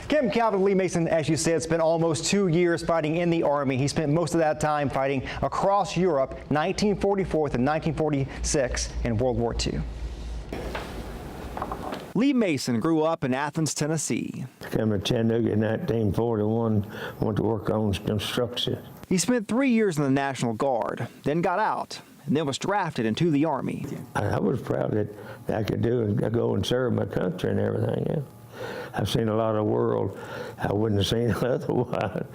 Captain Lee Mason, as you said, spent almost 2 years fighting in the Army. He spent most of that time fighting across Europe, 1944 to 1946 in World War II. Lee Mason grew up in Athens, Tennessee. Came to Chattanooga in 1941, went to work on construction. He spent 3 years in the National Guard, then got out, and then was drafted into the Army. I was proud that I could go and serve my country and everything. Yeah. I've seen a lot of the world I wouldn't have seen otherwise.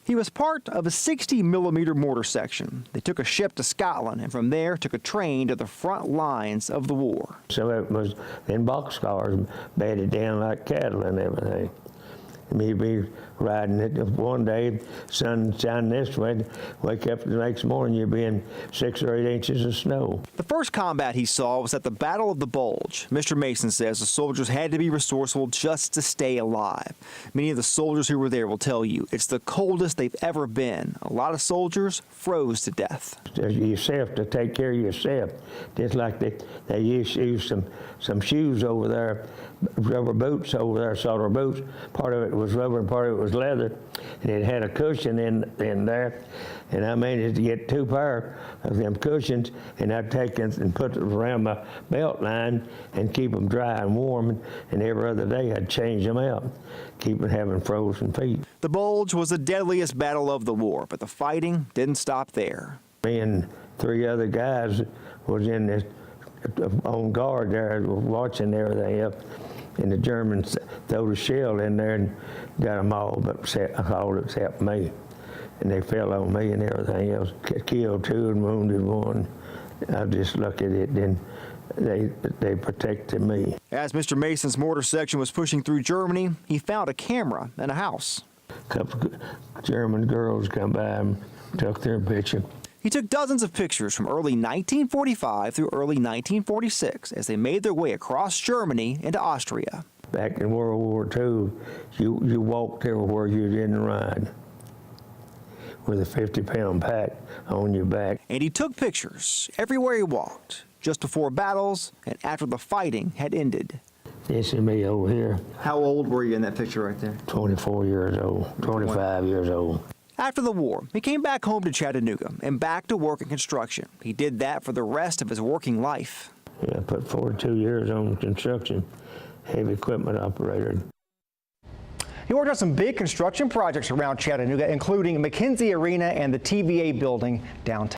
He was part of a 60mm mortar section. They took a ship to Scotland and from there took a train to the front lines of the war. So it was in boxcars, bedded down like cattle and everything. Me be riding it one day, sun shining this way, wake up the next morning, you'd be in 6 or 8 inches of snow. The first combat he saw was at the Battle of the Bulge. Mr. Mason says the soldiers had to be resourceful just to stay alive. Many of the soldiers who were there will tell you it's the coldest they've ever been. A lot of soldiers froze to death. Yourself to take care of yourself, just like they used some shoes over there, rubber boots over there, solder boots. Part of it was rubber and part of it was leather, and it had a cushion in there, and I managed to get 2 pair of them cushions, and I'd take them and put them around my belt line and keep them dry and warm, and every other day I'd change them out, keep them having frozen feet. The Bulge was the deadliest battle of the war, but the fighting didn't stop there. Me and 3 other guys was in this on guard there, watching everything up, and the Germans threw a shell in there and got them all but except me, and they fell on me and everything else. Killed 2 and wounded 1. I just looked at it, then they protected me. As Mr. Mason's mortar section was pushing through Germany, he found a camera in a house. A couple of German girls come by and took their picture. He took dozens of pictures from early 1945 through early 1946 as they made their way across Germany into Austria. Back in World War II, you walked everywhere you didn't ride with a 50-pound pack on your back. And he took pictures everywhere he walked, just before battles and after the fighting had ended. This is me over here. How old were you in that picture right there? 24 years old, 25 years old. After the war, he came back home to Chattanooga and back to work in construction. He did that for the rest of his working life. Yeah, I put 42 years on construction, heavy equipment operator. He worked on some big construction projects around Chattanooga, including McKenzie Arena and the TVA building downtown.